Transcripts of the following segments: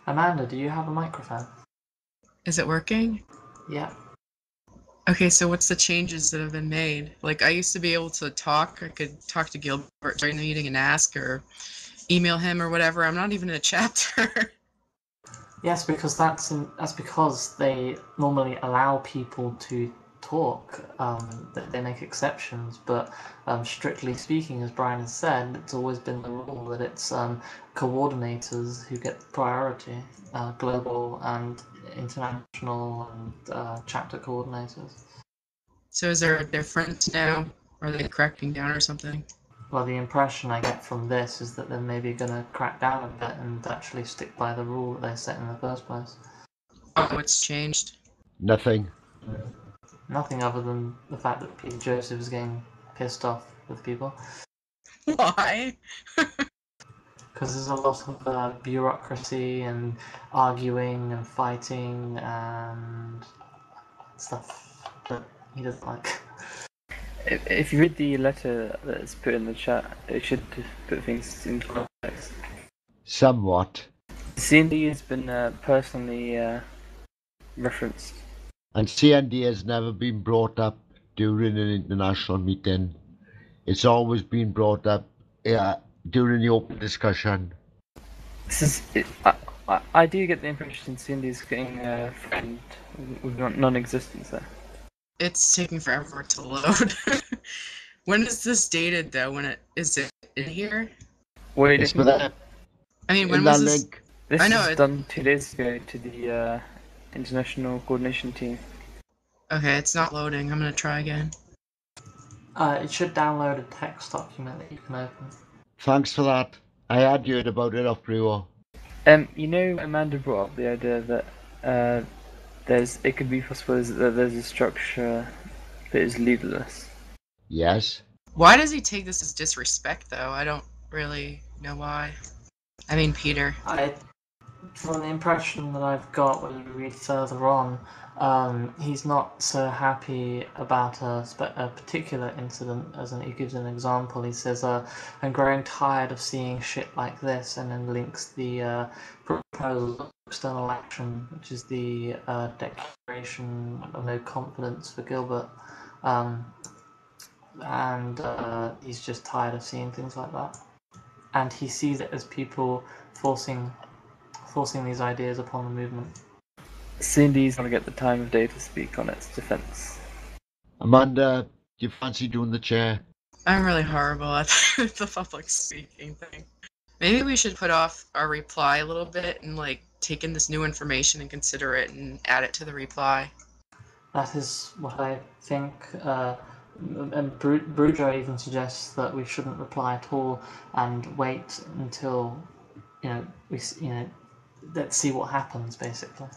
Amanda, do you have a microphone? Is it working? Yeah. Okay, so what's the changes that have been made? Like, I used to be able to talk. I could talk to Gilbert during the meeting and ask, or email him or whatever. I'm not even in a chapter. Yes, because that's because they normally allow people to talk. They make exceptions, but strictly speaking, as Brian has said, it's always been the rule that it's coordinators who get priority, global and international and chapter coordinators. So is there a difference now? Are they cracking down or something? Well, the impression I get from this is that they're maybe going to crack down a bit and actually stick by the rule that they set in the first place. Oh, it's changed. Nothing. Nothing other than the fact that Peter Joseph is getting pissed off with people. Why? Because there's a lot of bureaucracy and arguing and fighting and stuff that he doesn't like. If you read the letter that's put in the chat, it should put things in context. Somewhat. CND has been personally referenced. And CND has never been brought up during an international meeting. It's always been brought up during the open discussion. I do get the impression CND is getting threatened with non-existence there. It's taking forever to load. When is this dated, though? Is it in here? What are you It's looking for for? that. I mean, when In was that this? link. This I know was it- done 2 days ago to the international coordination team. Okay, it's not loading. I'm gonna try again. It should download a text document that you can open. Thanks for that. I had heard about it off Brewer. You know, Amanda brought up the idea that it could be possible that there's a structure that is leaderless. Yes. Why does he take this as disrespect, though? I don't really know why. I mean, Peter. From the impression that I've got when you read further on, he's not so happy about a particular incident. He gives an example. He says, "I'm growing tired of seeing shit like this," and then links the proposal of external action, which is the declaration of no confidence for Gilbert. And he's just tired of seeing things like that. And he sees it as people forcing these ideas upon the movement. CND's going to get the time of day to speak on its defense. Amanda, do you fancy doing the chair? I'm really horrible at the public speaking thing. Maybe we should put off our reply a little bit and take in this new information and consider it and add it to the reply. That is what I think. And Brujo even suggests that we shouldn't reply at all and wait until let's see what happens, basically.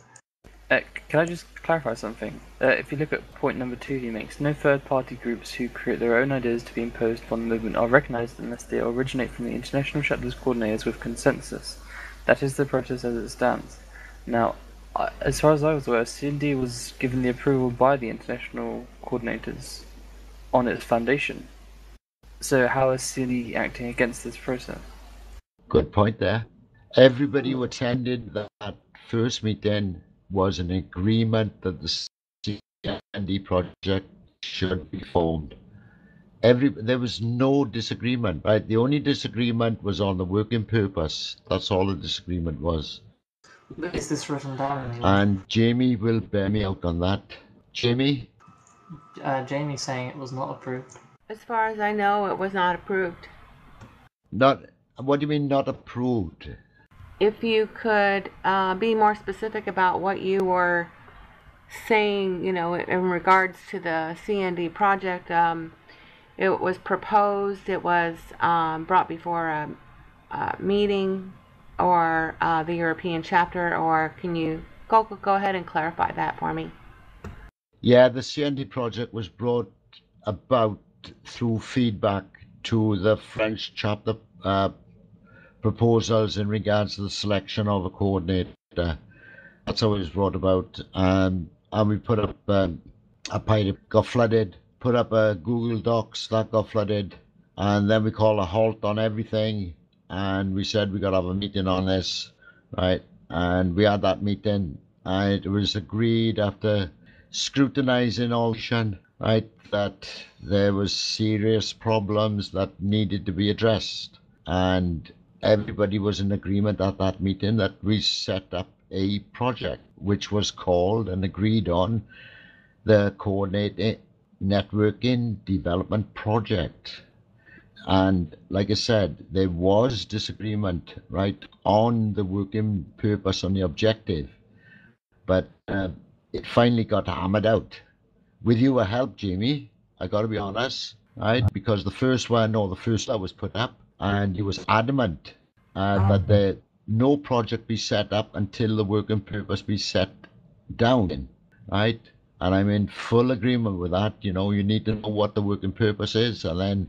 Can I just clarify something? If you look at point number 2 he makes, no third-party groups who create their own ideas to be imposed upon the movement are recognized unless they originate from the international chapter's coordinators with consensus. That is the process as it stands. Now, as far as I was aware, CND was given the approval by the international coordinators on its foundation. So how is CND acting against this process? Good point there. Everybody who attended that first meeting was an agreement that the CND project should be formed. There was no disagreement, right? The only disagreement was on the working purpose. That's all the disagreement was. Is this written down anywhere? And Jamie will bear me out on that. Jamie? Jamie's saying it was not approved. As far as I know, it was not approved. Not. What do you mean not approved? If you could be more specific about what you were saying, in regards to the CND project, it was proposed, it was brought before a meeting or the European chapter, or can you go ahead and clarify that for me? Yeah, the CND project was brought about through feedback to the French chapter proposals in regards to the selection of a coordinator. That's how it was brought about. And we put up a pilot, got flooded, put up a Google Docs, that got flooded. And then we called a halt on everything. And we said we got to have a meeting on this, right? and we had that meeting, and it was agreed after scrutinizing all right, that there was serious problems that needed to be addressed, and everybody was in agreement at that meeting that we set up a project which was called and agreed on the Coordinated Networking Development Project. And like I said, there was disagreement, right, on the working purpose, on the objective, but it finally got hammered out. With your help, Jamie, I got to be honest, right, because the first was put up, and he was adamant that there no project be set up until the working purpose be set down, right? And I'm in full agreement with that. You know, you need to know what the working purpose is, and then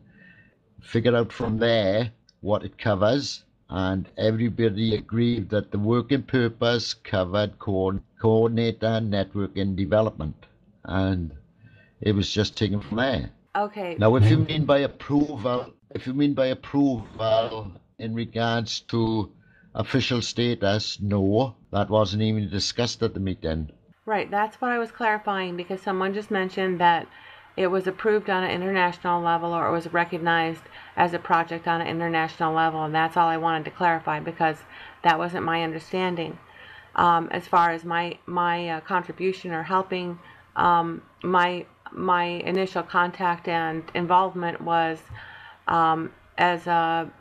figure out from there what it covers. And everybody agreed that the working purpose covered coordinator networking development, and it was just taken from there. Okay. Now, if you mean by approval, in regards to official status, no, that wasn't even discussed at the meeting. Right, that's what I was clarifying, because someone just mentioned that it was approved on an international level, or it was recognized as a project on an international level, and that's all I wanted to clarify, because that wasn't my understanding. As far as my contribution or helping, my initial contact and involvement was as a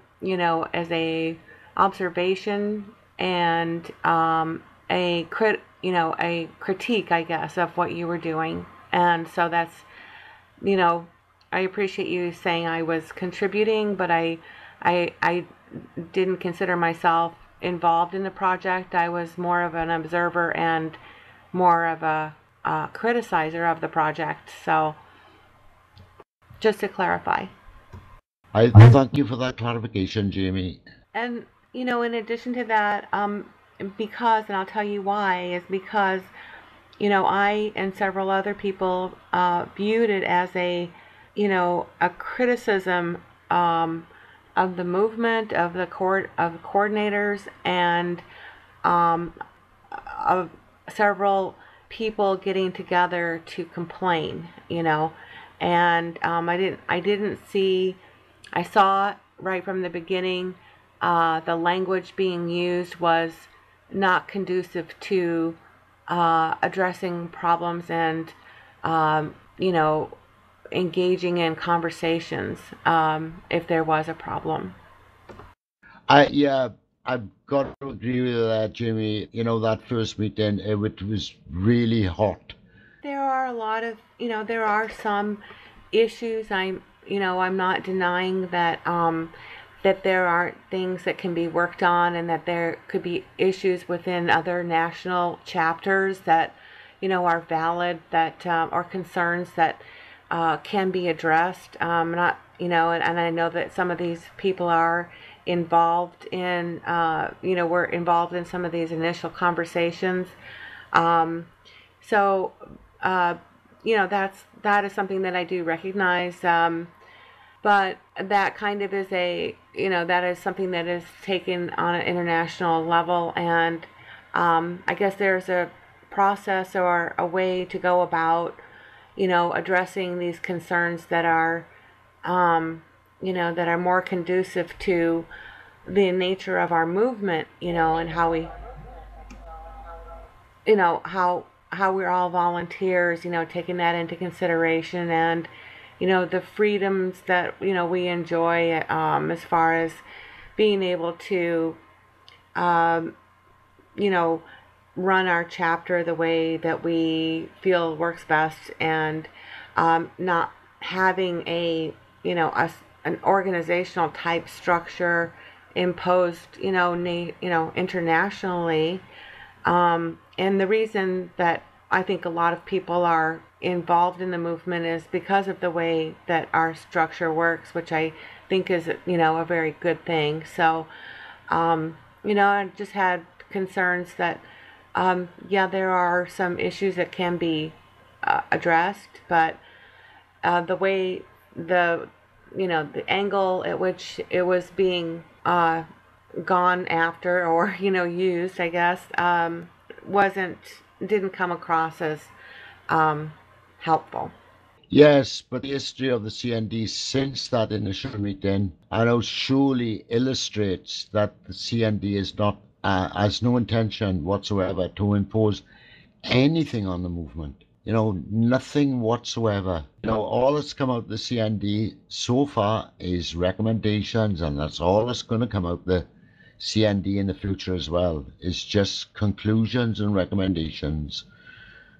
observation and a critique, I guess, of what you were doing. And so that's, I appreciate you saying I was contributing, but I didn't consider myself involved in the project. I was more of an observer and more of a criticizer of the project. So just to clarify. I thank you for that clarification, Jamie. And, in addition to that, because, and I'll tell you why, is because, I and several other people viewed it as a criticism of the movement, of the coordinators, and of several people getting together to complain, and I saw right from the beginning the language being used was not conducive to addressing problems and engaging in conversations if there was a problem. I've got to agree with that, Jamie. That first meeting, it was really hot. There are a lot of, there are some issues. I'm not denying that that there are things that can be worked on, and that there could be issues within other national chapters that, are valid, that or concerns that can be addressed. Not, and I know that some of these people are involved in, were involved in some of these initial conversations. So, that is something that I do recognize. But that kind of is that is something that is taken on an international level, and I guess there's a process or a way to go about, addressing these concerns that are, that are more conducive to the nature of our movement, and how we, how we're all volunteers, taking that into consideration, and the freedoms that we enjoy as far as being able to run our chapter the way that we feel works best, and not having an organizational type structure imposed internationally. And the reason that I think a lot of people are involved in the movement is because of the way that our structure works, which I think is, a very good thing. So, I just had concerns that, there are some issues that can be addressed, but the way the angle at which it was being, gone after or used, I guess, didn't come across as helpful. Yes, but the history of the CND since that initial meeting, I know, surely illustrates that the CND is not has no intention whatsoever to impose anything on the movement. Nothing whatsoever. All that's come out of the CND so far is recommendations, and that's all that's going to come out of the CND in the future as well. It's just conclusions and recommendations.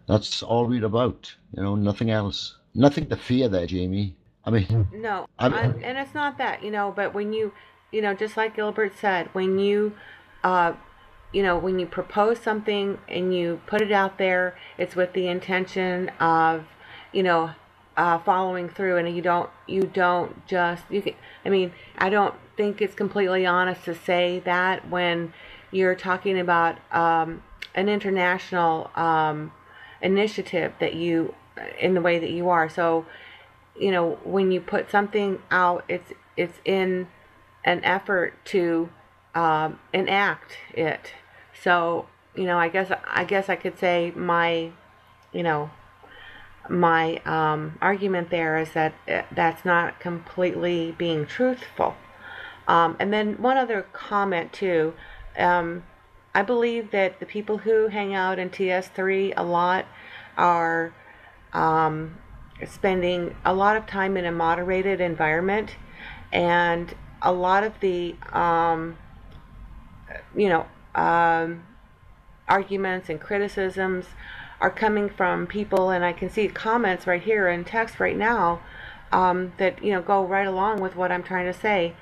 That's all we're about. Nothing else. Nothing to fear there, Jamie. I mean, No, I mean, and it's not that, but when just like Gilbert said, when you when you propose something and you put it out there, it's with the intention of, following through, and you don't just, I don't think it's completely honest to say that when you're talking about an international initiative that you, in the way that you are. So, when you put something out, it's in an effort to enact it. So, I guess I could say my argument there is that that's not completely being truthful. And then one other comment too. I believe that the people who hang out in TS3 a lot are spending a lot of time in a moderated environment, and a lot of the you know arguments and criticisms are coming from people, and I can see comments right here in text right now that go right along with what I'm trying to say.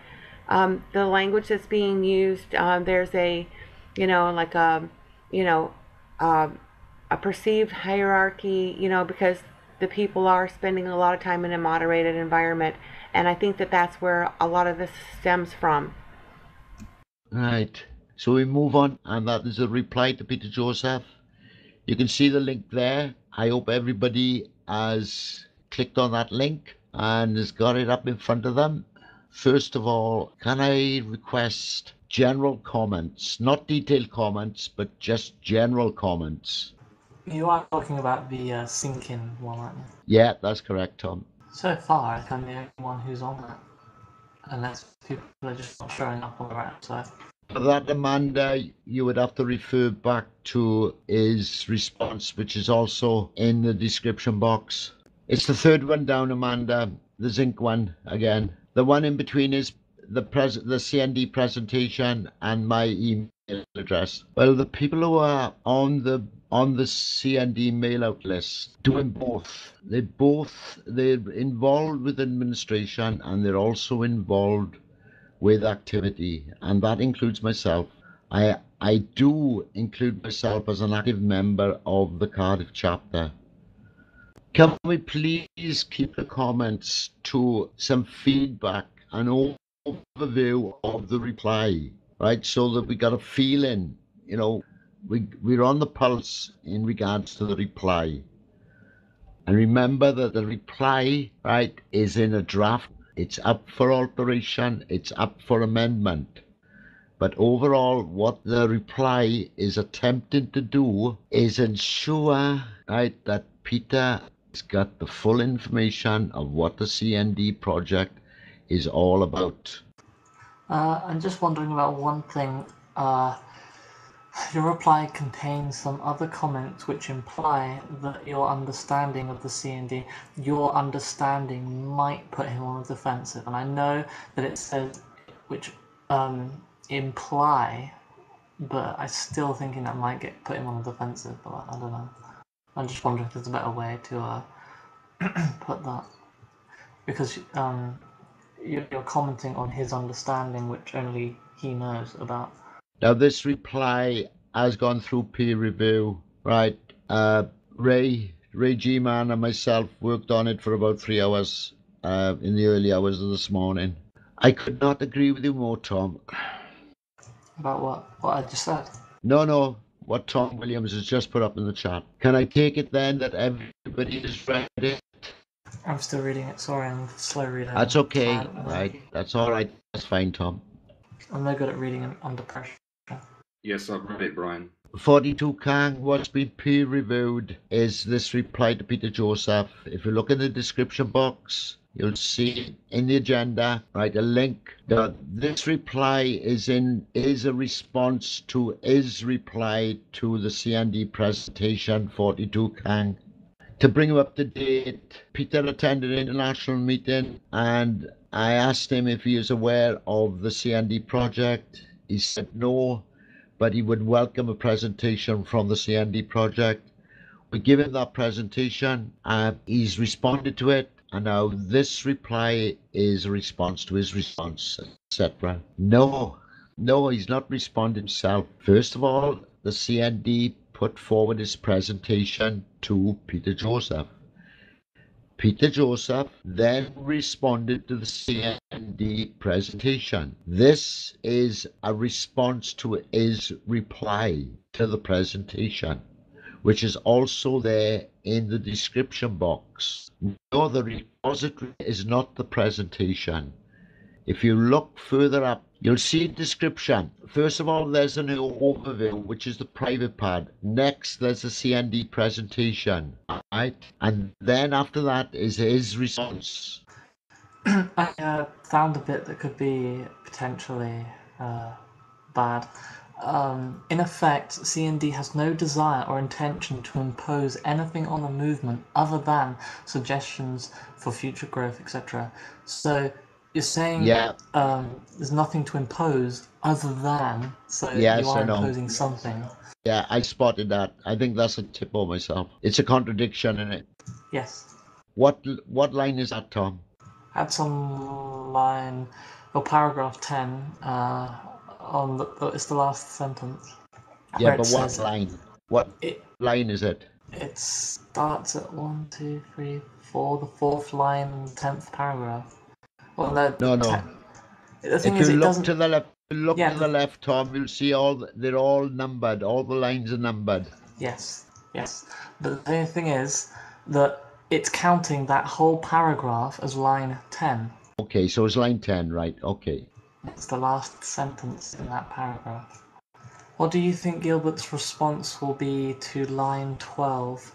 The language that's being used, there's a like a perceived hierarchy, because the people are spending a lot of time in a moderated environment, and I think that that's where a lot of this stems from. right. So we move on, and that is a reply to Peter Joseph. You can see the link there. I hope everybody has clicked on that link and has got it up in front of them. First of all, can I request general comments, not detailed comments, but just general comments? You are talking about the sinking one, aren't you? Yeah, that's correct, Tom. So far, I think I'm the only one who's on that. Unless people are just not showing up on the right side. For that, Amanda, you would have to refer back to his response, which is also in the description box. It's the third one down, Amanda, the zinc one again. The one in between is the CND presentation and my email address. Well, the people who are on the CND mail out list doing both. They're involved with administration, and they're also involved with activity, and that includes myself. I do include myself as an active member of the Cardiff chapter. Can we please keep the comments to some feedback and overview of the reply, right? So that we got a feeling, we're on the pulse in regards to the reply. And remember that the reply, right, is in a draft. It's up for alteration, it's up for amendment. But overall, what the reply is attempting to do is ensure, right, that Peter has got the full information of what the CND project is all about. I'm just wondering about one thing. Your reply contains some other comments which imply that your understanding of the CND, your understanding might put him on the defensive. And I know that it says which imply, but I still thinking that might put him on the defensive, but I don't know. I'm just wondering if there's a better way to put that. Because you're commenting on his understanding, which only he knows about. Now, this reply has gone through peer review, right? Ray G-Man and myself worked on it for about 3 hours in the early hours of this morning. I could not agree with you more, Tom. About what? What I just said? No, what Tom Williams has just put up in the chat. Can I take it then that everybody has read it? I'm still reading it. Sorry, I'm slow reading. That's okay, right? That's all right. That's fine, Tom. I'm no good at reading under pressure. Yes, I've read it, Brian. 42 Kang, what's been peer reviewed is this reply to Peter Joseph. If you look in the description box, you'll see in the agenda, right, a link. This reply is a response to his reply to the CND presentation 42 Kang. To bring him up to date, Peter attended an international meeting and I asked him if he is aware of the CND project. He said no, but he would welcome a presentation from the CND project. We give him that presentation, he's responded to it, and now this reply is a response to his response, etc. No, he's not responded himself. First of all, the CND put forward his presentation to Peter Joseph. Peter Joseph then responded to the CND presentation. This is a response to his reply to the presentation, which is also there in the description box. No, the repository is not the presentation. If you look further up, you'll see description. First of all, there's an overview, which is the private part. Next, there's a CND presentation, right? And then after that is his response. I found a bit that could be potentially bad. In effect, CND has no desire or intention to impose anything on the movement other than suggestions for future growth, etc. So you're saying there's nothing to impose other than, so Yes, you are I know. imposing something. Yeah, I spotted that. I think that's a typo myself. It's a contradiction in it. Yes. What line is that, Tom? That's on line, or paragraph 10, it's the last sentence. Yeah, but what line? Line is it? It starts at 1, 2, 3, 4, the fourth line in the 10th paragraph. Well, no. The thing If is, you it look doesn't. to the left, to the left, Tom, you'll see they're all numbered. All the lines are numbered. Yes. But the thing is that it's counting that whole paragraph as line 10. Okay, so it's line 10, right? Okay. It's the last sentence in that paragraph. What do you think Gilbert's response will be to line 12?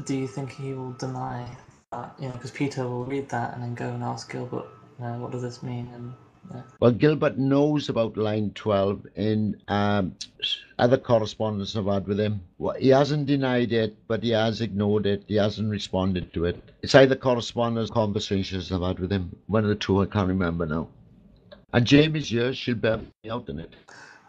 Do you think he will deny that? Because Peter will read that and then go and ask Gilbert, what does this mean? And well, Gilbert knows about line 12 in other correspondence I've had with him. Well, he hasn't denied it, but he has ignored it. He hasn't responded to it. It's either correspondence or conversations I've had with him. One of the two, I can't remember now. And Jamie's here, she'll bear me out in it.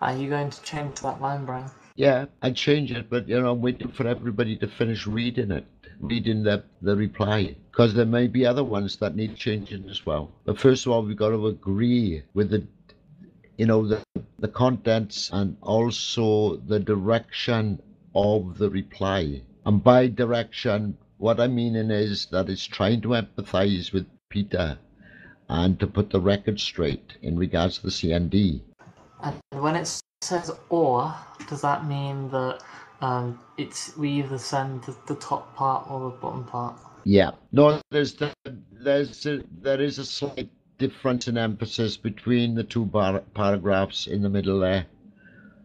Are you going to change that line, Brian? Yeah, I'd change it, but I'm waiting for everybody to finish reading the reply, because there may be other ones that need changing as well. But first of all, we've got to agree with the contents and also the direction of the reply. And by direction, what I mean is that it's trying to empathize with Peter and to put the record straight in regards to the CND. And when it says "or," does that mean that we either send the top part or the bottom part? Yeah. No, there is a slight difference in emphasis between the two paragraphs in the middle there.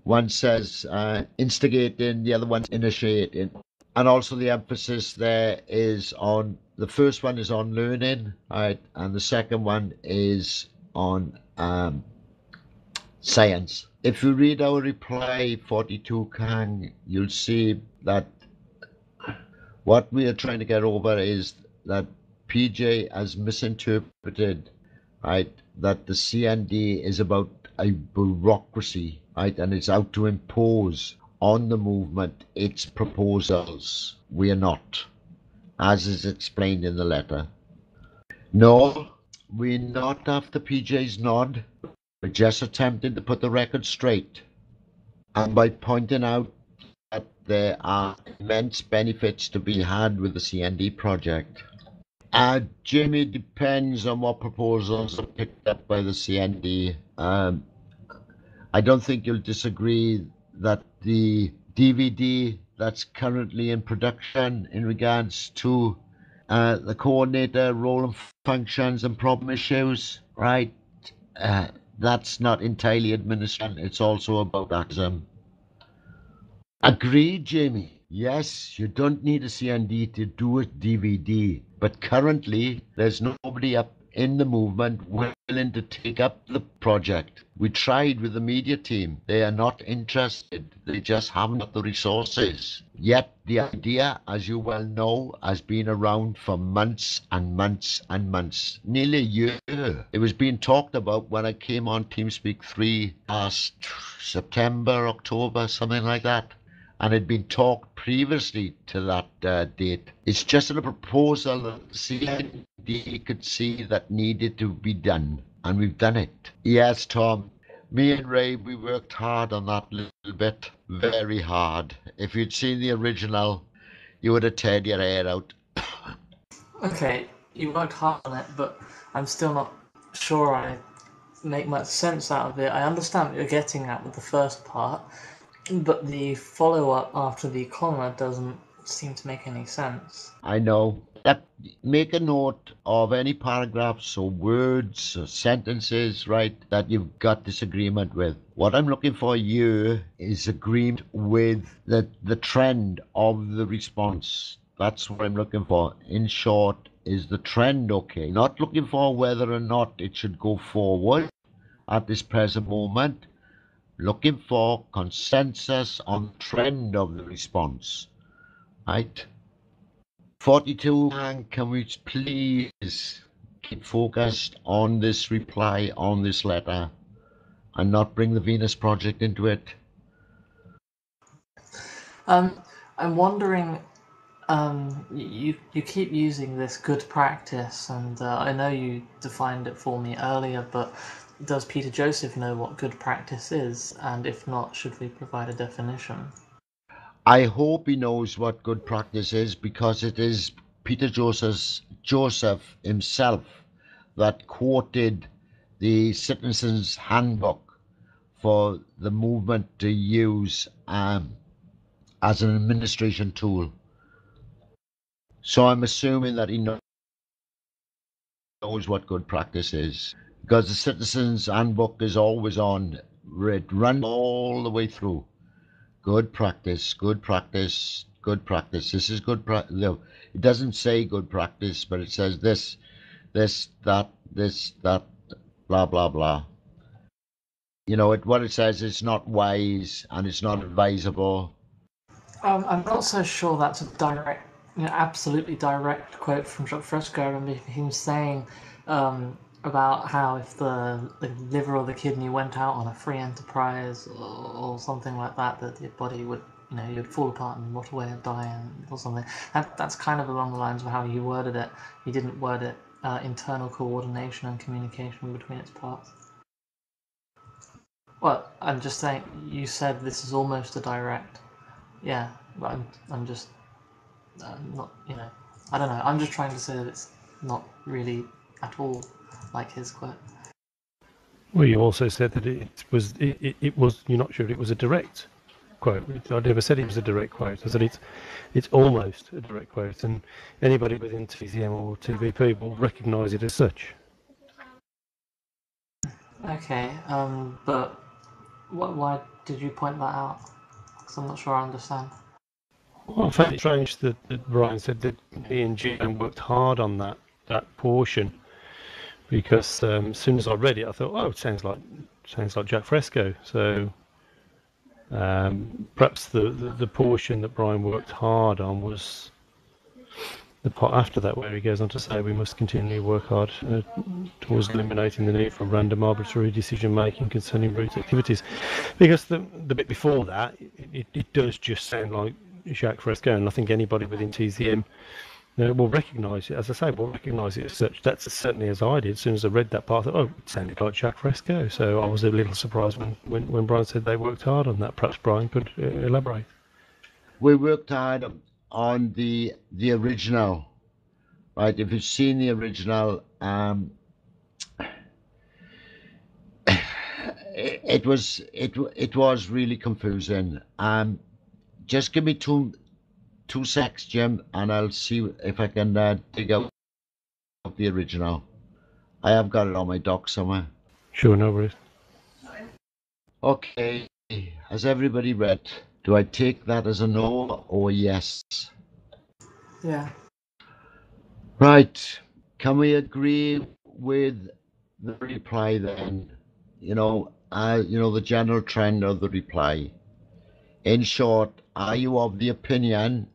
One says instigating, the other one's initiating. And also the emphasis there is on, the first one is on learning, right? And the second one is on science. If you read our reply 42 Kang, you'll see that what we are trying to get over is that PJ has misinterpreted, right, that the CND is about a bureaucracy, right, and it's out to impose on the movement its proposals. We are not, as is explained in the letter. No, we're not after PJ's nod. We're just attempting to put the record straight, and by pointing out that there are immense benefits to be had with the CND project. Jimmy, depends on what proposals are picked up by the CND. I don't think you'll disagree that the DVD that's currently in production in regards to the coordinator role and functions and problem issues, right? that's not entirely administration. It's also about activism. Agreed, Jamie. Yes, you don't need a CND to do a DVD, but currently there's nobody up in the movement willing to take up the project. We tried with the media team. They are not interested. They just haven't got the resources. Yet the idea, as you well know, has been around for months and months and months. Nearly a year. It was being talked about when I came on TeamSpeak 3 last September, October, something like that. And had been talked previously to that date. It's just a proposal that the CND could see that needed to be done, and we've done it. Yes, Tom. Me and Ray, we worked hard on that little bit, very hard. If you'd seen the original, you would have teared your hair out. Okay, you worked hard on it, but I'm still not sure I make much sense out of it. I understand what you're getting at with the first part, but the follow-up after the comma doesn't seem to make any sense. I know. Make a note of any paragraphs or words or sentences, right, that you've got disagreement with. What I'm looking for here is agreement with the trend of the response. That's what I'm looking for. In short, is the trend okay? Not looking for whether or not it should go forward at this present moment. Looking for consensus on the trend of the response, right? 42, can we please keep focused on this reply, on this letter, and not bring the Venus Project into it? I'm wondering, you keep using this good practice, and I know you defined it for me earlier, but does Peter Joseph know what good practice is? And if not, should we provide a definition? I hope he knows what good practice is, because it is Peter Joseph himself that quoted the Citizens Handbook for the movement to use as an administration tool. So I'm assuming that he knows what good practice is, because the Citizens Handbook is always on. It runs all the way through. Good practice, good practice, good practice. This is good practice. No, it doesn't say good practice, but it says this, that, blah, blah, blah. You know, what it says is not wise and it's not advisable. I'm not so sure that's a direct, absolutely direct quote from Jacques Fresco. I remember him saying about how if the liver or the kidney went out on a free enterprise or something like that, that your body would, you'd fall apart and rot away and die or something. That's kind of along the lines of how he worded it. He didn't word it internal coordination and communication between its parts. Well, I'm just saying, you said this is almost a direct. Yeah, but I'm just not, I don't know. I'm just trying to say that it's not really at all like his quote. Well, you also said that it was. You're not sure it was a direct quote. I never said it was a direct quote. I said it's almost a direct quote, and anybody within TCM or TVP will recognise it as such. Okay, but why did you point that out? Because I'm not sure I understand. Well, I found it strange that Brian said that he and Jim worked hard on that portion, because as soon as I read it, I thought, oh, it sounds like Jack Fresco. So perhaps the portion that Brian worked hard on was the part after that, where he goes on to say we must continually work hard towards eliminating the need for random arbitrary decision making concerning route activities, because the bit before that, it does just sound like Jacques Fresco, and I think anybody within TCM will recognise it. As I say, will recognise it as such. That's certainly as I did. As soon as I read that part, I thought, oh, it sounded like Jacques Fresco. So I was a little surprised when Brian said they worked hard on that. Perhaps Brian could elaborate. We worked hard on the original, right? If you've seen the original, it was really confusing. Just give me two secs, Jim, and I'll see if I can dig out the original. I have got it on my dock somewhere. Sure, no worries. Okay, has everybody read? Do I take that as a no or a yes? Yeah. Right. Can we agree with the reply then? The general trend of the reply. In short, are you of the opinion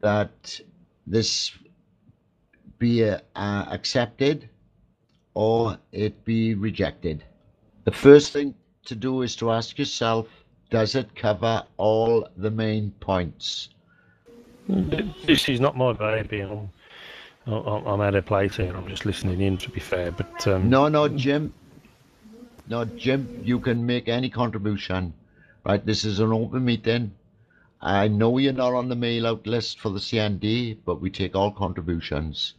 that this be accepted or it be rejected? The first thing to do is to ask yourself, does it cover all the main points? This is not my baby. I'm out of place here. I'm just listening in, to be fair. But No, Jim. No, Jim, you can make any contribution. Right, this is an open meeting. I know you're not on the mail out list for the CND, but we take all contributions,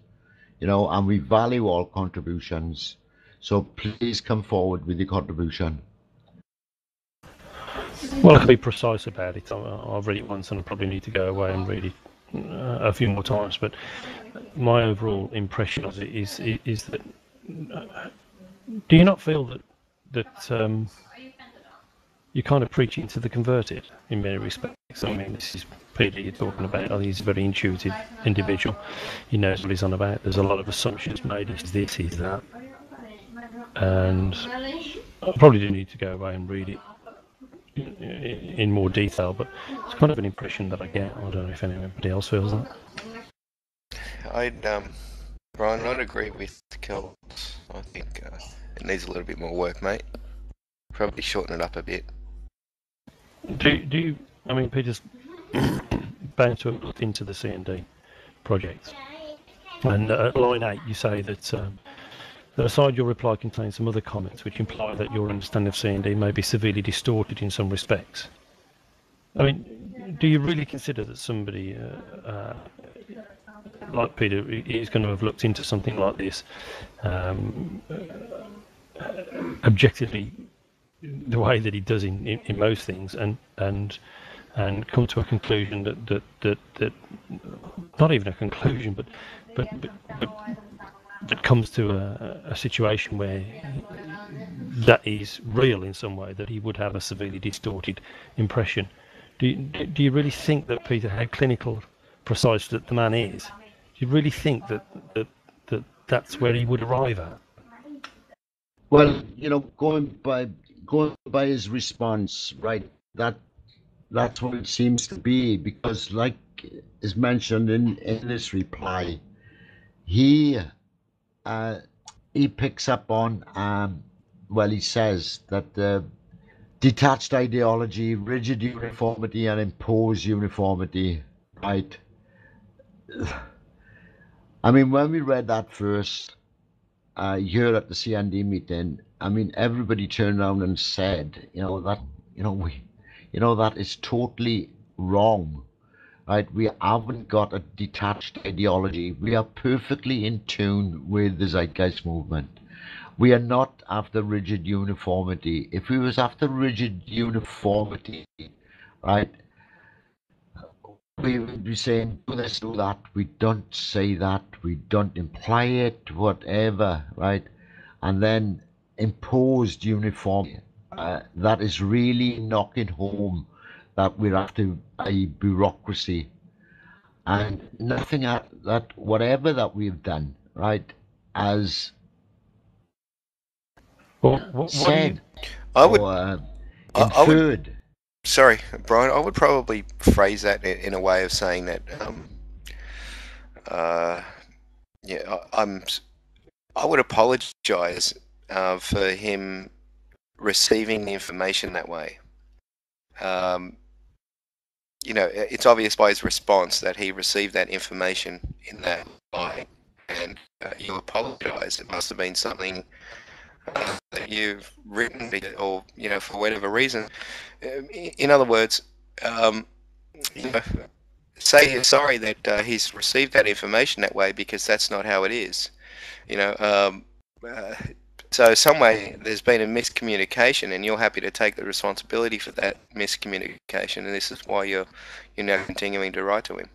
and we value all contributions. So please come forward with your contribution. well, I can be precise about it. I've read it once, and I probably need to go away and read it a few more times. But my overall impression of it is that. Do you not feel that you're kind of preaching to the converted in many respects? I mean, this is Peter you're talking about. He's a very intuitive individual. He knows what he's on about. There's a lot of assumptions made. He's this, he's that. And I probably do need to go away and read it in more detail, but it's kind of an impression that I get. I don't know if anybody else feels that. Brian, I'd agree with Kel. I think it needs a little bit more work, mate. Probably shorten it up a bit. Do you? I mean, Peter's bound to have looked into the CND project, and at line 8 you say that aside your reply contains some other comments which imply that your understanding of CND may be severely distorted in some respects. I mean, do you really consider that somebody like Peter is going to have looked into something like this objectively the way that he does in most things, and come to a conclusion that not even a conclusion, but that comes to a situation where that is real in some way, that he would have a severely distorted impression? Do you really think that Peter, how clinical precise that the man is, do you really think that's where he would arrive at? Well, going by his response, right? That's what it seems to be, because, like is mentioned in this reply, he picks up on he says that detached ideology, rigid uniformity, and imposed uniformity, right? I mean, when we read that first here at the CND meeting, I mean, everybody turned around and said, that is totally wrong, right? We haven't got a detached ideology. We are perfectly in tune with the Zeitgeist movement. We are not after rigid uniformity. If we was after rigid uniformity, right, we would be saying, do this, do that. We don't say that. We don't imply it, whatever, right? And then imposed uniformity. That is really knocking home that we're after a bureaucracy. And nothing that, whatever that we've done, right, as said or inferred. Sorry, Brian, I would probably phrase that in a way of saying that, I would apologise for him receiving the information that way. It's obvious by his response that he received that information in that light, and you apologise. It must have been something that you've written, or for whatever reason. In other words, say you're sorry that he's received that information that way, because that's not how it is. So some way there's been a miscommunication, and you're happy to take the responsibility for that miscommunication, and this is why you're now continuing to write to him.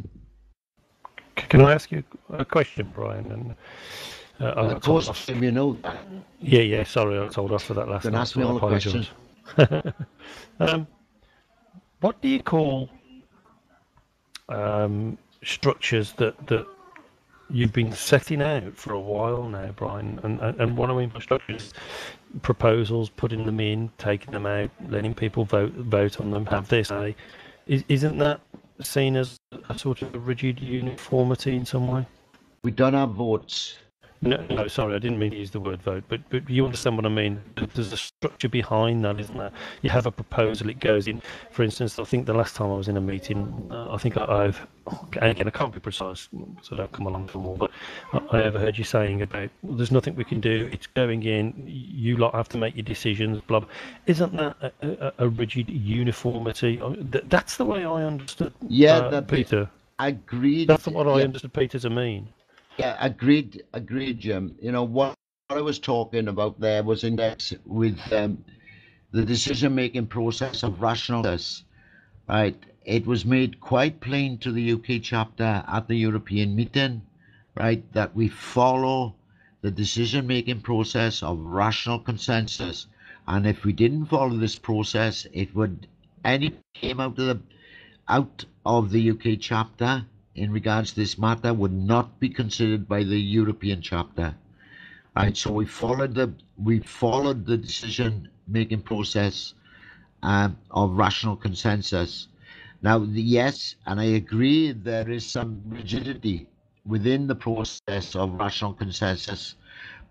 Can I ask you a question, Brian? And of course, that. Yeah. Sorry, I told off for that last. Can ask me all the questions. What do you call structures that you've been setting out for a while now, Brian? And what I mean by structures, proposals, putting them in, taking them out, letting people vote on them, have their say. Isn't that seen as a sort of a rigid uniformity in some way? We don't have votes. No, sorry, I didn't mean to use the word vote, but you understand what I mean. There's a structure behind that, isn't there? You have a proposal, it goes in. For instance, I think the last time I was in a meeting, I think I've, again, I can't be precise, so don't come along for more, but I overheard you saying about, well, there's nothing we can do, it's going in, you lot have to make your decisions, blah, blah. Isn't that a rigid uniformity? That's the way I understood Peter. Agreed. That's what I understood Peter to mean. Yeah, agreed, Jim. You know, what I was talking about there was index with the decision-making process of rationalness, right? It was made quite plain to the UK chapter at the European meeting, right, that we follow the decision-making process of rational consensus. And if we didn't follow this process, it would, any came out of the UK chapter in regards to this matter would not be considered by the European chapter. Right, so we followed the decision making process of rational consensus. Now, yes, and I agree, there is some rigidity within the process of rational consensus,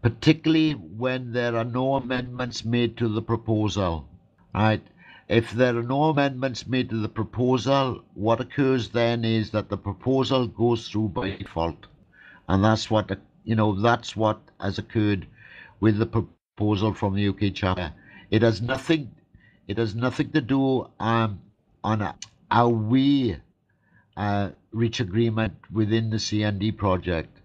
particularly when there are no amendments made to the proposal. Right. If there are no amendments made to the proposal, what occurs then is that the proposal goes through by default, and that's what has occurred with the proposal from the UK chapter. It has nothing to do on how we reach agreement within the CND project.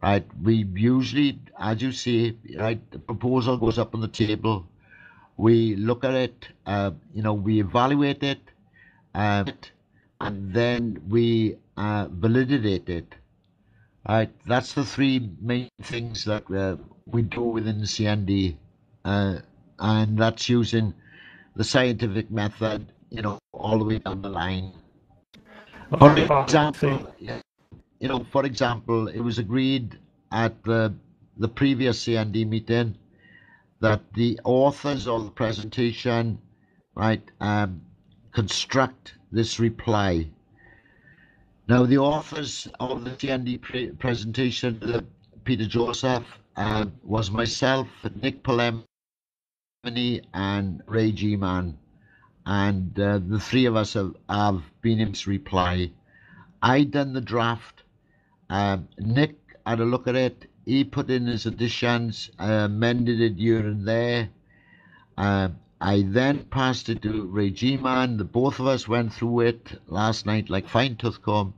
Right. We usually, as you say, right, the proposal goes up on the table. We look at it, we evaluate it, and then we validate it. Right, that's the three main things that we do within the CND, and that's using the scientific method, all the way down the line. For example, it was agreed at the previous CND meeting that the authors of the presentation, right, construct this reply. Now, the authors of the CND presentation, Peter Joseph, was myself, Nick Palemini, and Ray G-Man, and the three of us have been in this reply. I done the draft. Nick had a look at it. He put in his additions, amended it here and there. I then passed it to Ray G-Man. The both of us went through it last night like fine tooth comb.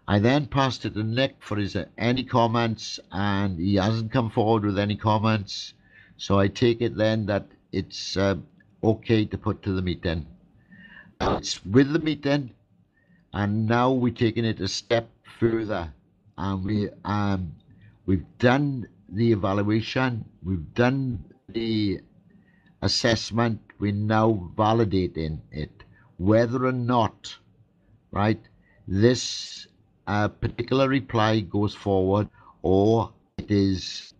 I then passed it to Nick for his any comments, and he hasn't come forward with any comments. So I take it then that it's okay to put to the meeting. It's with the meeting, and now we're taking it a step further, and we've done the evaluation, we've done the assessment, we're now validating it, whether or not, right, this particular reply goes forward or it is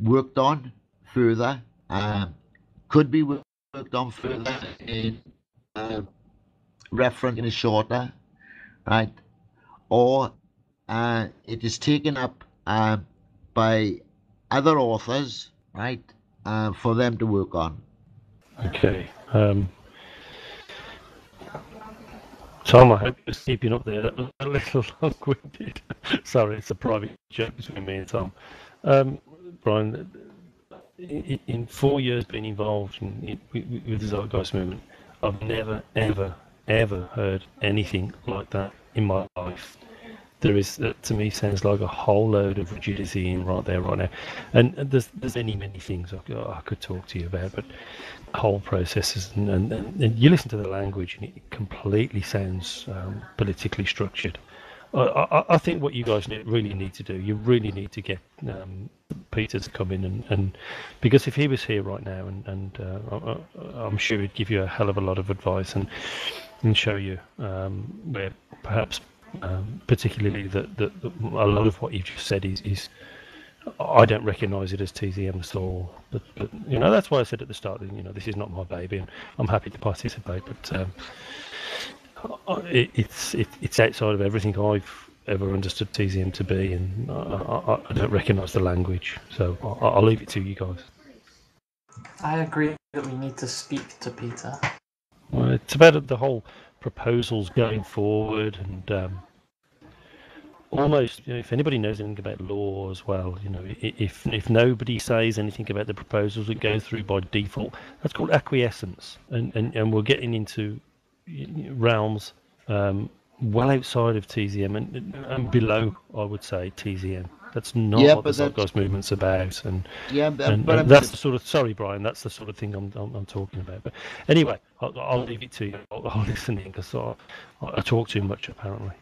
worked on further, could be worked on further in reference in a shorter, right, or it is taken up by other authors, right, for them to work on. Okay. Tom, I hope you're keeping up there. That was a little long-winded. Sorry, it's a private joke between me and Tom. Brian, in 4 years being involved with the Zeitgeist movement, I've never, ever, ever heard anything like that in my life. There is, to me, sounds like a whole load of rigidity in right there, right now. And there's many things I could talk to you about, but whole processes, and you listen to the language, and it completely sounds politically structured. I think what you guys really need to do, you really need to get Peter to come in and because if he was here right now, and I'm sure he'd give you a hell of a lot of advice and show you where perhaps particularly that a lot of what you've just said is I don't recognise it as TZM at all. But that's why I said at the start that this is not my baby, and I'm happy to participate. But it's outside of everything I've ever understood TZM to be, and I don't recognise the language. So I'll leave it to you guys. I agree that we need to speak to Peter. Well, it's about the whole proposals going forward, and almost, if anybody knows anything about law as well, if nobody says anything about the proposals that go through by default, that's called acquiescence, and we're getting into realms well outside of TZM and below, I would say, TZM. That's not what the Zeitgeist movement's about, and that's the sort of, sorry Brian, that's the sort of thing I'm talking about. But anyway, I'll leave it to you. I'll listen in because I talk too much apparently.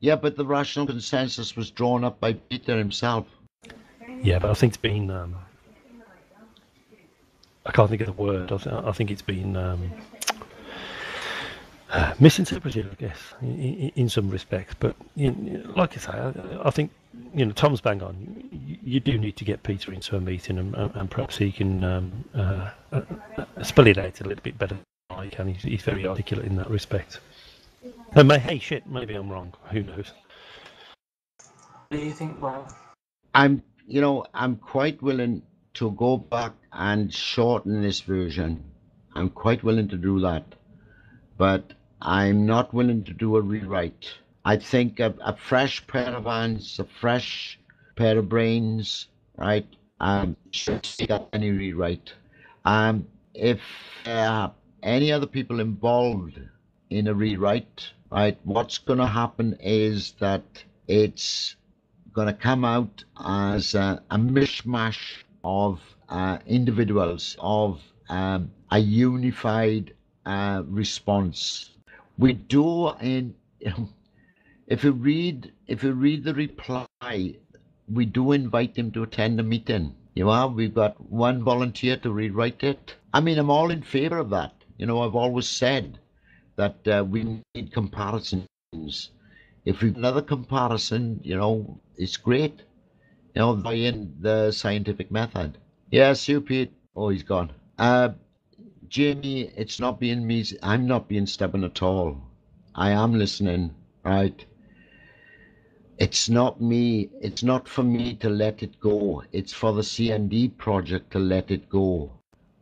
Yeah, but the rational consensus was drawn up by Peter himself. Yeah, but I think it's been I can't think of the word. I think it's been misinterpreted, I guess, in some respects. But like I say, I think Tom's bang on. You do need to get Peter into a meeting, and perhaps he can spell it out a little bit better than I can. He's very articulate in that respect. And hey, shit, maybe I'm wrong. Who knows? What do you think, Brian? I'm quite willing to go back and shorten this version. I'm quite willing to do that, but I'm not willing to do a rewrite. I think a fresh pair of hands, a fresh pair of brains, right, should take up any rewrite. If any other people involved in a rewrite, right, what's going to happen is that it's going to come out as a mishmash of individuals, of a unified response. We do, if you read the reply, we do invite him to attend a meeting. We've got one volunteer to rewrite it. I'm all in favor of that. I've always said that we need comparisons. If we've another comparison, it's great. Buying the scientific method. Yes, you, Pete. Oh, he's gone. Jamie, it's not being me. I'm not being stubborn at all. I am listening, right? It's not me. It's not for me to let it go. It's for the CND project to let it go.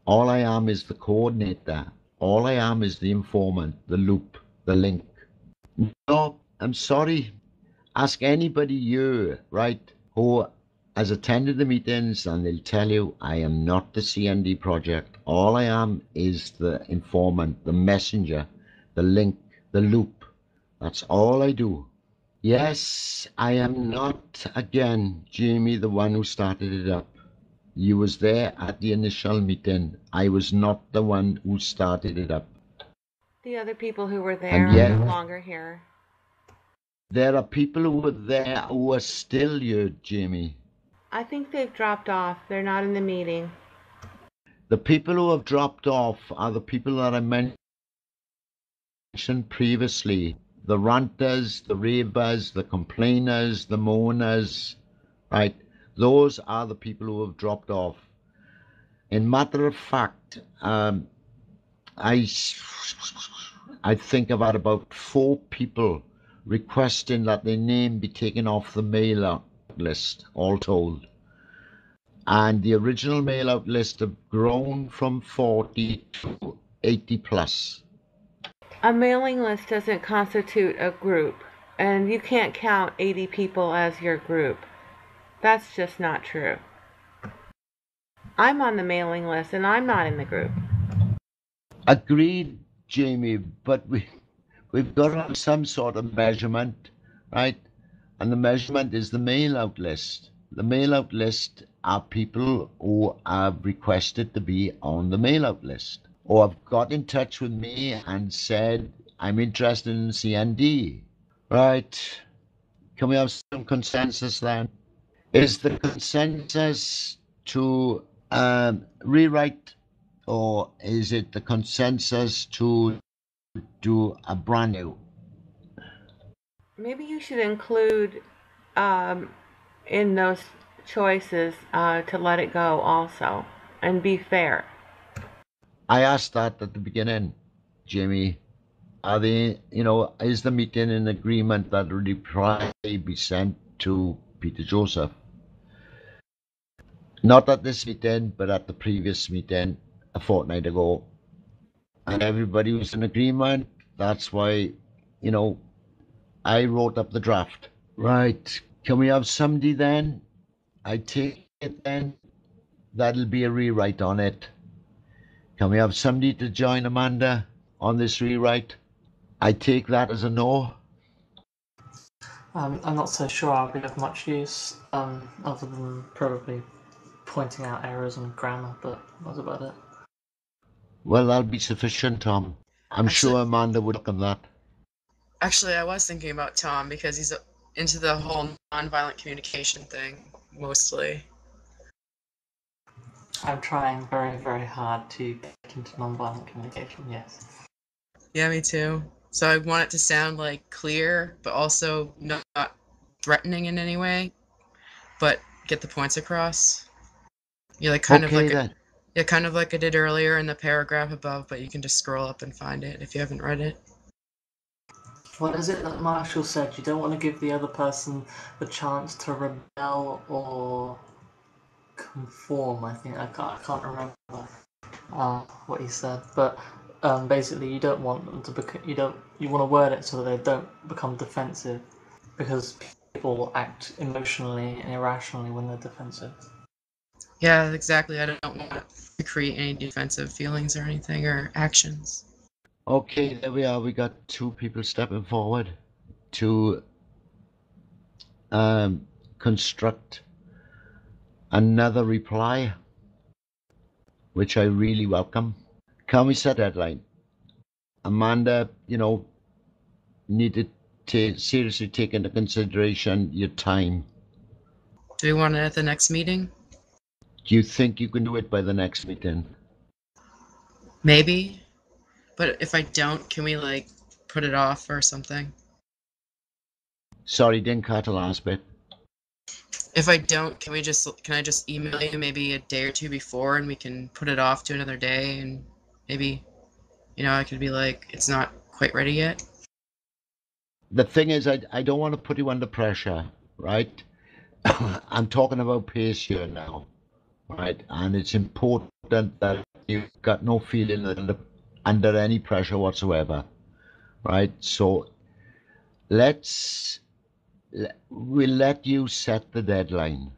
All I am is the coordinator. All I am is the informant, the loop, the link. No, I'm sorry. Ask anybody here, right, who has attended the meetings, and they'll tell you I am not the CND project. All I am is the informant, the messenger, the link, the loop. That's all I do. Yes, I am not, again, Jamie, the one who started it up. You was there at the initial meeting. I was not the one who started it up. The other people who were there are no longer here. There are people who were there who are still here, Jamie. I think they've dropped off. They're not in the meeting. The people who have dropped off are the people that I mentioned previously. The ranters, the ravers, the complainers, the moaners, right? Those are the people who have dropped off. In matter of fact, I think I've had about 4 people requesting that their name be taken off the mail-out list, all told. And the original mail-out list have grown from 40 to 80 plus. A mailing list doesn't constitute a group, and you can't count 80 people as your group. That's just not true. I'm on the mailing list, and I'm not in the group. Agreed, Jamie, but we've got to have some sort of measurement, right? And the measurement is the mail-out list. The mail-out list are people who have requested to be on the mail-out list, or have got in touch with me and said, I'm interested in CND. Right. Can we have some consensus then? Is the consensus to rewrite, or is it the consensus to do a brand new? Maybe you should include in those choices to let it go also and be fair. I asked that at the beginning, Jimmy. Are they, is the meeting in agreement that a reply be sent to Peter Joseph? Not at this meeting, but at the previous meeting a fortnight ago. And everybody was in agreement. That's why, I wrote up the draft. Right. Can we have somebody then? I take it then that'll be a rewrite on it. Can we have somebody to join Amanda on this rewrite? I take that as a no. I'm not so sure I'll be of much use, other than probably pointing out errors in grammar, but that's about it. Well, that'll be sufficient, Tom. I'm sure Amanda would welcome that. Actually, I was thinking about Tom because he's into the whole nonviolent communication thing, mostly. I'm trying very, very hard to get into nonviolent communication, yes. Yeah, me too. So I want it to sound like clear, but also not threatening in any way, but get the points across. Yeah, like kind of like I did earlier in the paragraph above, but you can just scroll up and find it if you haven't read it. What is it that Marshall said? You don't want to give the other person the chance to rebel or conform. I think I can't remember what he said, but basically you don't want them to you want to word it so that they don't become defensive, because people act emotionally and irrationally when they're defensive. Yeah, exactly. I don't want to create any defensive feelings or anything or actions. Okay, there we are. We got two people stepping forward to construct another reply, which I really welcome. Can we set a deadline? Amanda, need to seriously take into consideration your time. Do we want it at the next meeting? Do you think you can do it by the next meeting? Maybe. But if I don't, can we put it off or something? Sorry, didn't catch the last bit. If I don't, can I just email you maybe a day or two before and we can put it off to another day, and maybe, I could be like, it's not quite ready yet? The thing is, I don't want to put you under pressure, right? I'm talking about pace here now, right? And it's important that you've got no feeling under any pressure whatsoever, right? So we'll let you set the deadline.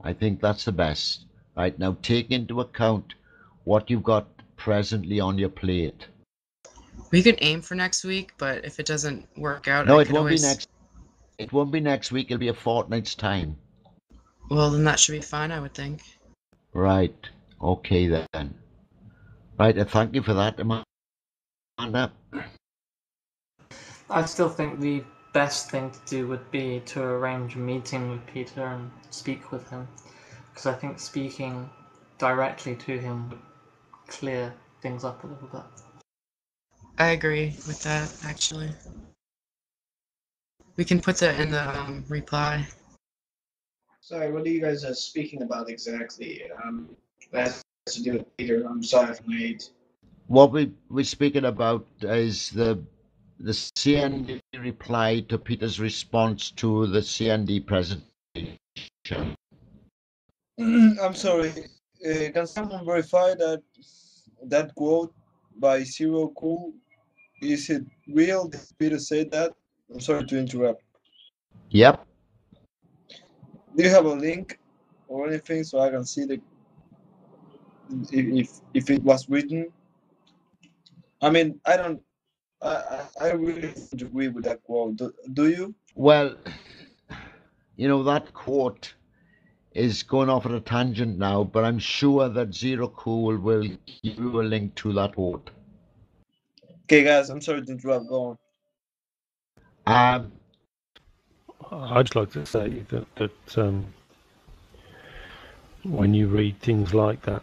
I think that's the best. Right, now take into account what you've got presently on your plate. We could aim for next week, but if it doesn't work out, no, it won't be next. It won't be next week. It'll be a fortnight's time. Well, then that should be fine, I would think. Right. Okay then. Right. Thank you for that, Amanda. I still think the best thing to do would be to arrange a meeting with Peter and speak with him, because I think speaking directly to him would clear things up a little bit. I agree with that, actually. We can put that in the reply. Sorry, what are you guys speaking about exactly? That has to do with Peter. I'm sorry if I'm late. What we're speaking about is the CND reply to Peter's response to the CND presentation. I'm sorry. Can someone verify that quote by Zero Cool? Is it real? Did Peter say that? I'm sorry to interrupt. Yep. Do you have a link or anything so I can see if it was written? I mean, I really don't agree with that quote. Do you? Well, that quote is going off on a tangent now, but I'm sure that Zero Cool will give you a link to that quote. Okay, guys, I'm sorry to interrupt. Go on. I'd just like to say that when you read things like that,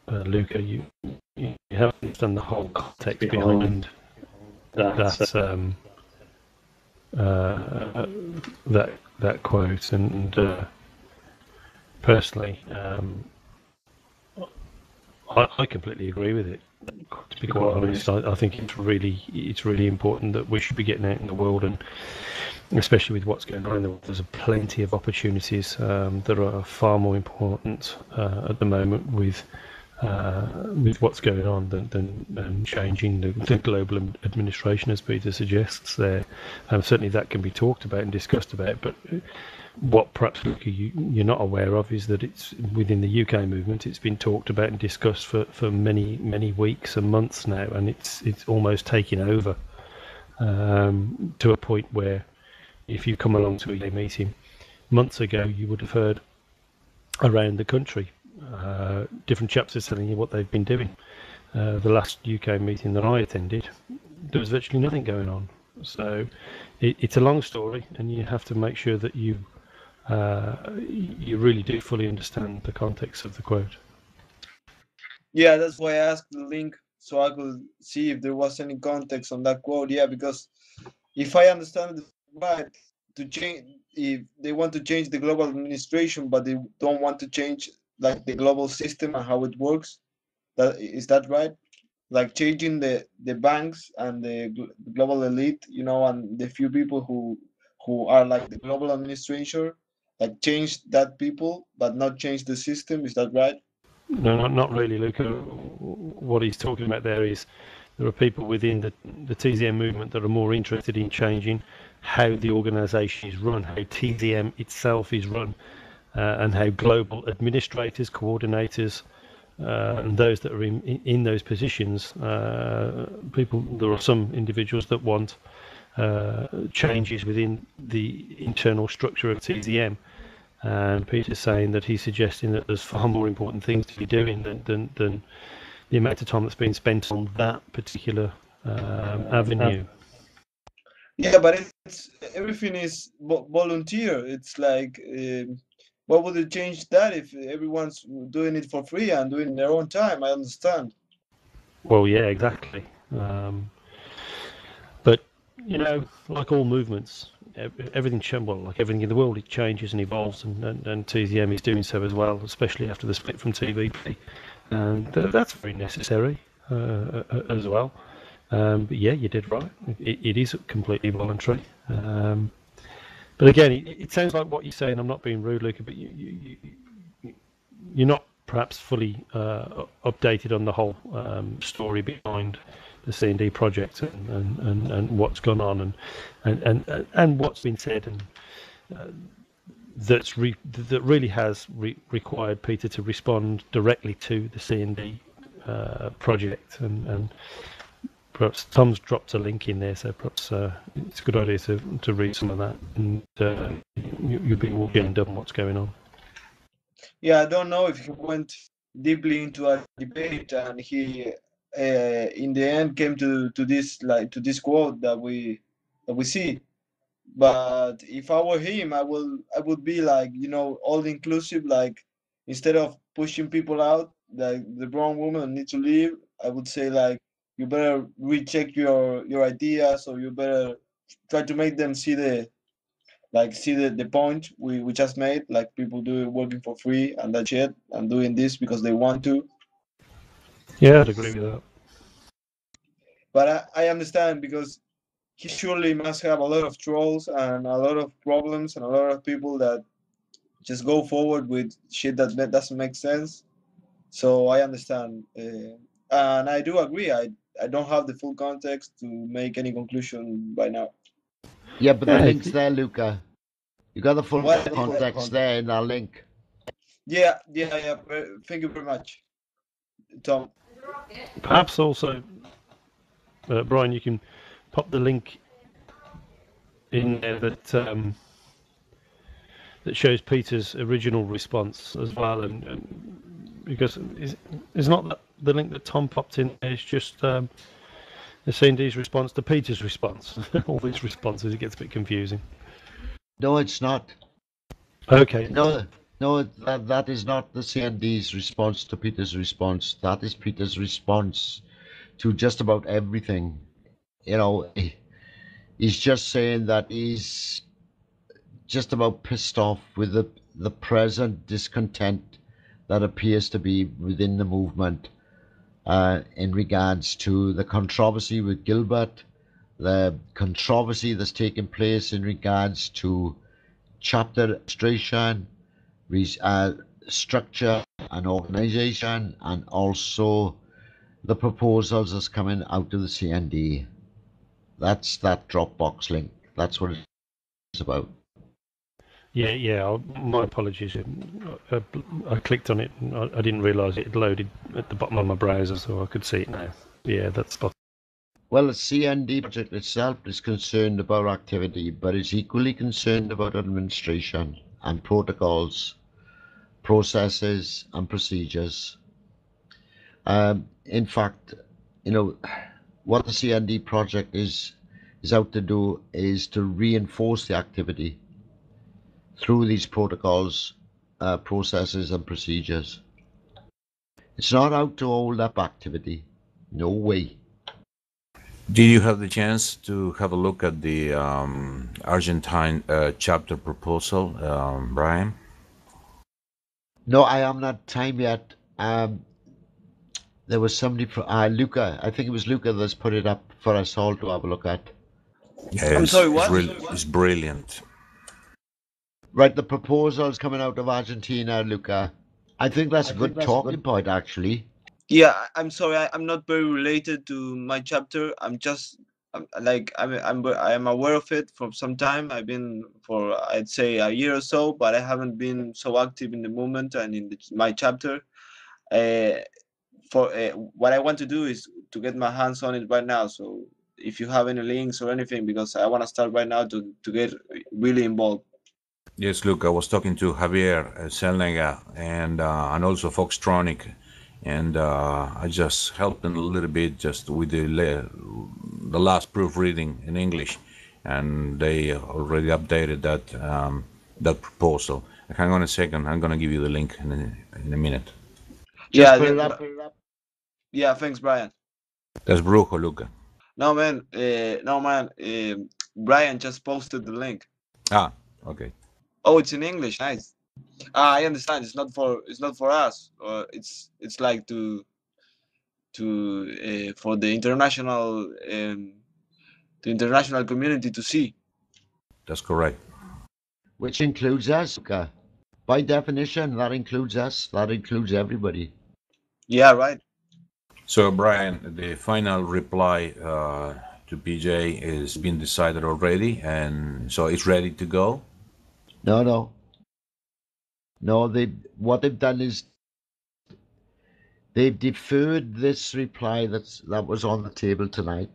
Luca, you have to understand the whole context behind that quote. And personally, I completely agree with it. To be quite honest, I think it's really important that we should be getting out in the world, and especially with what's going on in the world, there's plenty of opportunities that are far more important at the moment with what's going on than changing the global administration, as Peter suggests there. Certainly that can be talked about and discussed about, but what perhaps you're not aware of is that it's within the UK movement. It's been talked about and discussed for many weeks and months now, and it's almost taking over to a point where if you come along to a meeting months ago, you would have heard around the country different chapters telling you what they've been doing. The last UK meeting that I attended, there was virtually nothing going on. So it's a long story, and you have to make sure that you really do fully understand the context of the quote. Yeah, that's why I asked the link so I could see if there was any context on that quote. Yeah, because if I understand it right, to change, if they want to change the global administration, but they don't want to change like the global system and how it works. Is that right? Like changing the banks and the global elite, and the few people who are like the global administration, like change that people, but not change the system. Is that right? No, not really, Luca. What he's talking about there is there are people within the TZM movement that are more interested in changing how the organisation is run, how TZM itself is run, and how global administrators, coordinators, and those that are in those positions, there are some individuals that want changes within the internal structure of TZM. And Peter's saying that he's suggesting that there's far more important things to be doing than the amount of time that's been spent on that particular avenue. Yeah, but everything is volunteer. It's like, why would it change that if everyone's doing it for free and doing their own time? I understand. Well, yeah, exactly. But like all movements, everything like everything in the world, it changes and evolves, and TZM is doing so as well, especially after the split from TVP, and that's very necessary as well. But yeah, you did right. It is completely voluntary. But again, it sounds like what you're saying. I'm not being rude, Luca, but you're not perhaps fully updated on the whole story behind the CND project and what's gone on and what's been said, and that really has required Peter to respond directly to the CND project, and perhaps Tom's dropped a link in there, so perhaps it's a good idea to read some of that, and you'll be more getting done what's going on. Yeah, I don't know if he went deeply into a debate and he in the end came to this quote that we see. But if I were him, I would be like, all inclusive. Like, instead of pushing people out, like the brown woman need to leave, I would say like, you better recheck your ideas, or you better try to make them see the point we just made. Like, people do working for free and that shit, and doing this because they want to. Yeah, I'd agree with that. But I understand, because he surely must have a lot of trolls and a lot of problems and a lot of people that just go forward with shit that doesn't make sense. So I understand, and I do agree. I don't have the full context to make any conclusion by now. Yeah, but the link's there, Luca. You got the full What? context there in our link. Yeah. Thank you very much, Tom. Perhaps also, Brian, you can pop the link in there that shows Peter's original response as well, and because it's not that the link that Tom popped in there, it's just the CND's response to Peter's response. All these responses, it gets a bit confusing. No, it's not. Okay. No, No, that is not the CND's response to Peter's response. That is Peter's response to just about everything. You know, he's just saying that he's just about pissed off with the present discontent that appears to be within the movement in regards to the controversy with Gilbert, the controversy that's taking place in regards to chapter administration, structure and organization, and also the proposals that's coming out of the CND. That's that Dropbox link. That's what it's about. Yeah. My apologies. I clicked on it. And I didn't realise it had loaded at the bottom of my browser, so I could see it now. Yeah, that's spot. Well, the CND project itself is concerned about activity, but is equally concerned about administration and protocols, processes, and procedures. In fact, you know, what the CND project is out to do is to reinforce the activity through these protocols, processes, and procedures. It's not out to hold up activity. No way. Did you have the chance to have a look at the Argentine chapter proposal, Brian? No, I haven't had time yet. There was somebody from Luca. I think it was Luca that's put it up for us all to have a look at. Yeah, I'm sorry, what? It's brilliant. Right, the proposal's coming out of Argentina, Luca. I think that's a good talking point, actually. Yeah, I'm sorry. I'm not very related to my chapter. I'm aware of it for some time. I've been for I'd say a year or so, but I haven't been so active in the movement and in my chapter. What I want to do is to get my hands on it right now. So if you have any links or anything, because I want to start right now to get really involved. Yes, look, I was talking to Javier Selnega and also Foxtronic, and I just helped them a little bit just with the last proofreading in English, and they already updated that proposal. Hang on a second, I'm gonna give you the link in a minute. Just put it up. Yeah, thanks, Brian. That's Brujo, Luca. No man, Brian just posted the link. Ah, okay. Oh, it's in English. Nice. I understand. It's not for us. It's like for the international community to see. That's correct. Which includes us, Luca. By definition, that includes us. That includes everybody. Yeah, right. So, Brian, the final reply to PJ is been decided already, and so it's ready to go. No. What they've done is they've deferred this reply that was on the table tonight,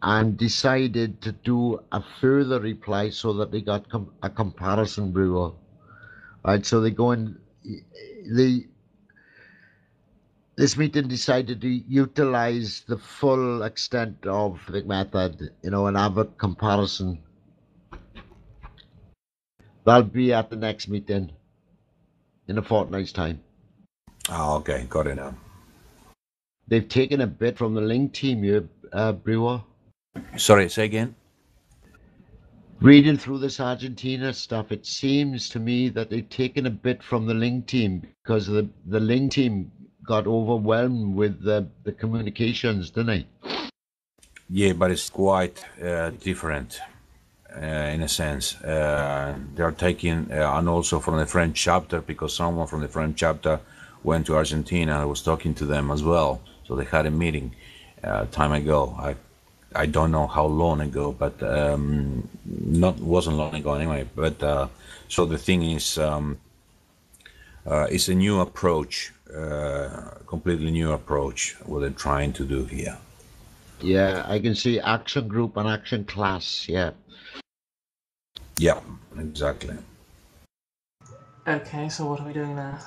and decided to do a further reply so that they got a comparison bureau. Right, so they go in. This meeting decided to utilize the full extent of the method, and have a comparison. That'll be at the next meeting in a fortnight's time. Oh, okay, got it now. They've taken a bit from the Link team here, Brewer. Sorry, say again? Reading through this Argentina stuff, it seems to me that they've taken a bit from the Link team because the Link team got overwhelmed with the communications, didn't they? Yeah, but it's quite different in a sense. They're taking, and also from the French chapter, because someone from the French chapter went to Argentina. I was talking to them as well. So they had a meeting time ago. I don't know how long ago, but wasn't long ago anyway. But so the thing is, it's a new approach, completely new approach. What they're trying to do here. Yeah, I can see action group and action class. Yeah. Yeah, exactly. Okay, so what are we doing now?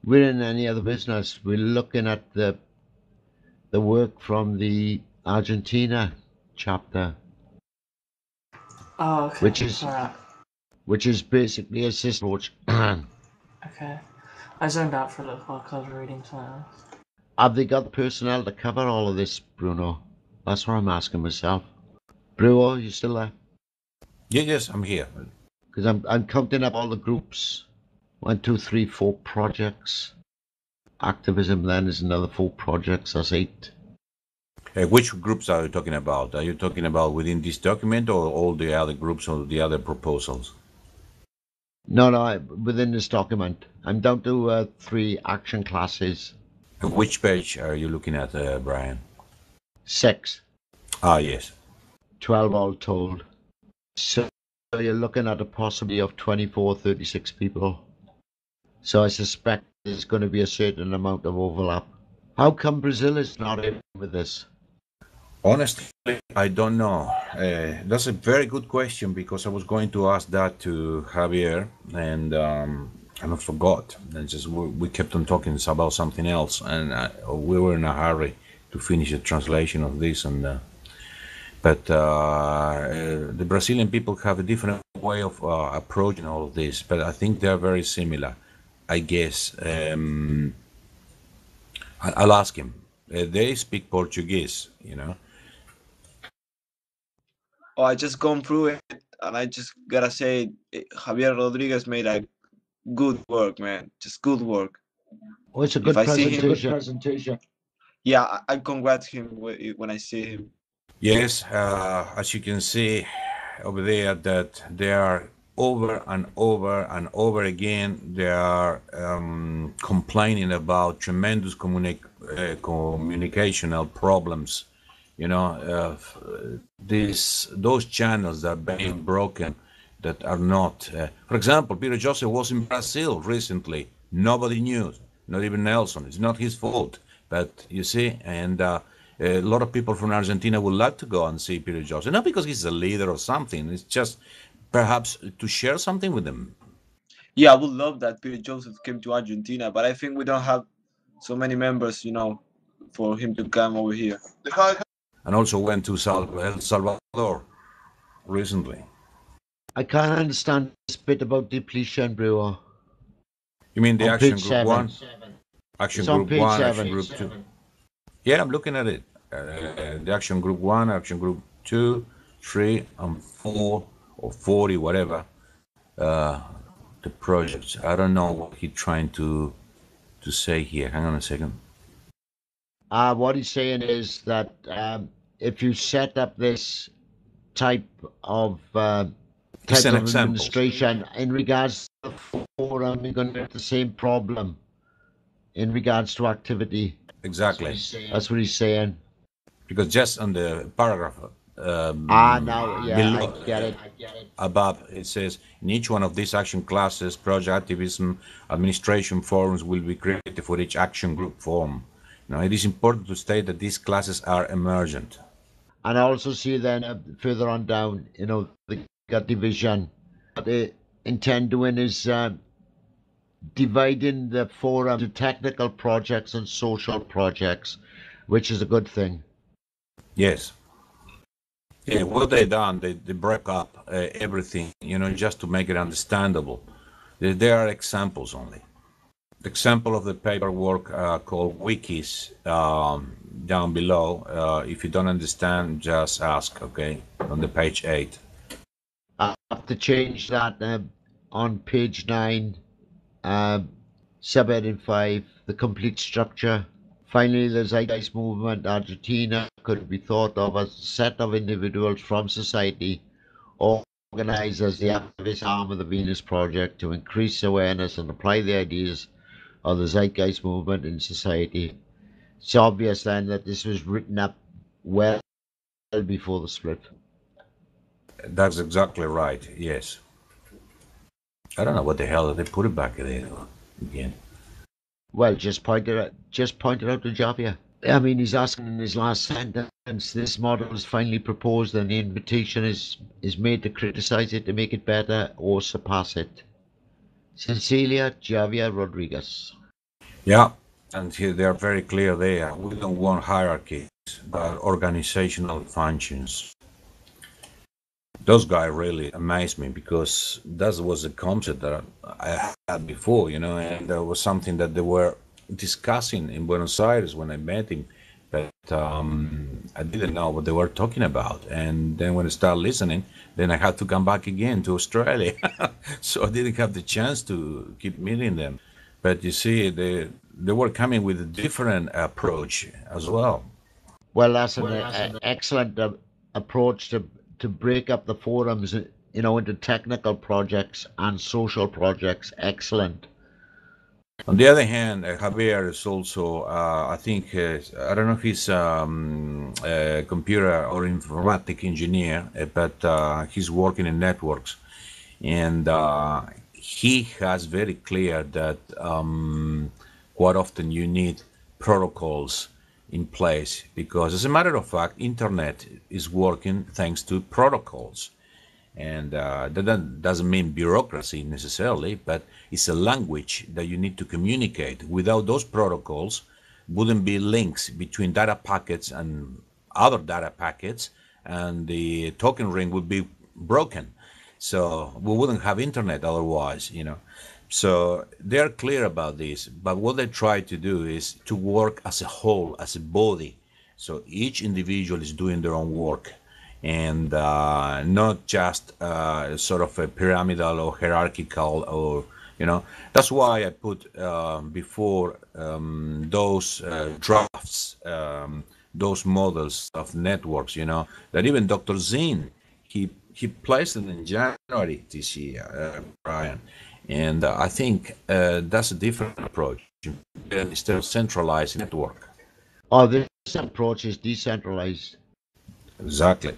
We're in any other business. We're looking at the work from the Argentina chapter. Oh, okay. Which is All right. which is basically a system approach Okay. I zoned out for a little while because I was reading something else. Have they got the personnel to cover all of this, Bruno? That's what I'm asking myself. Bruno, you still there? Yes, I'm here. Because I'm counting up all the groups. 1, 2, 3, 4 projects. Activism then is another 4 projects. That's 8. Which groups are you talking about? Are you talking about within this document or all the other groups or the other proposals? No, within this document. I'm down to 3 action classes. Which page are you looking at, Brian? 6. Ah, yes. 12 all told. So you're looking at a possibility of 24, 36 people. So I suspect there's going to be a certain amount of overlap. How come Brazil is not in with this? Honestly, I don't know. That's a very good question because I was going to ask that to Javier and I forgot. And just we kept on talking about something else, and we were in a hurry to finish the translation of this. But the Brazilian people have a different way of approaching all of this, but I think they are very similar. I guess I'll ask him. They speak Portuguese, you know. Oh, I just gone through it, and I just gotta say, Javier Rodriguez made a good work, man. Just good work. Oh, it's a If good I see him, presentation. yeah, I congrats him when I see him. Yes, as you can see over there, that they are over and over and over again, they are complaining about tremendous communicational problems. You know, those channels that are being broken, that are not. For example, Peter Joseph was in Brazil recently. Nobody knew, not even Nelson. It's not his fault, but you see, and a lot of people from Argentina would like to go and see Peter Joseph, not because he's a leader or something. It's just perhaps to share something with them. Yeah, I would love that Peter Joseph came to Argentina, but I think we don't have so many members, for him to come over here. And also went to El Salvador recently. I can't understand this bit about depletion, Brewer. You mean the On Action page Group 7. 1? Action It's on Group page 1, 7. Action Group 2. Yeah, I'm looking at it. The Action Group 1, Action Group 2, 3, and 4, or 40, whatever. The projects. I don't know what he's trying to say here. Hang on a second. What he's saying is that if you set up this type of It's an example. administration in regards to the forum, you're going to have the same problem in regards to activity. Exactly. That's what he's saying. Because just on the paragraph Now, yeah, below, I get it. above, it says, in each one of these action classes, project activism, administration forums will be created for each action group form. Now, it is important to state that these classes are emergent. And I also see then further on down, they got division. What they intend doing is dividing the forum into technical projects and social projects, which is a good thing. Yes. Yeah, what they done, they break up everything, just to make it understandable. There are examples only. The example of the paperwork called wikis down below. If you don't understand, just ask, okay, on the page 8. I have to change that on page 9, subheading 5, the complete structure. Finally, the Zeitgeist movement, Argentina, could be thought of as a set of individuals from society organized as the activist arm of the Venus Project to increase awareness and apply the ideas of the Zeitgeist movement in society. It's obvious then that this was written up well before the split. That's exactly right, yes. I don't know what the hell they put it back there again. Well, just pointed out to Javier. I mean, he's asking in his last sentence, this model is finally proposed and the invitation is made to criticize it, to make it better or surpass it. Sincerely, Javier Rodriguez. Yeah, and here they are very clear there. We don't want hierarchies, but organizational functions. those guys really amazed me because that was a concept that I had before, and there was something that they were discussing in Buenos Aires when I met him, but I didn't know what they were talking about. And then when I started listening, then I had to come back again to Australia, so I didn't have the chance to keep meeting them. But you see, they were coming with a different approach as well. Well, that's an excellent approach to break up the forums, into technical projects and social projects. Excellent. On the other hand, Javier is also, I think, I don't know if he's a computer or informatic engineer, but he's working in networks. And he has very clear that quite often you need protocols in place because, as a matter of fact, internet is working thanks to protocols. And that doesn't mean bureaucracy necessarily, but it's a language that you need to communicate. Without those protocols, wouldn't be links between data packets and other data packets, and the token ring would be broken. So we wouldn't have internet otherwise. So they're clear about this, but what they try to do is to work as a whole, as a body. So each individual is doing their own work and not just sort of a pyramidal or hierarchical or. That's why I put before those drafts, those models of networks, that even Dr. Zinn, he placed it in January this year, Brian. And I think that's a different approach instead of centralized network. Oh, this approach is decentralized. Exactly.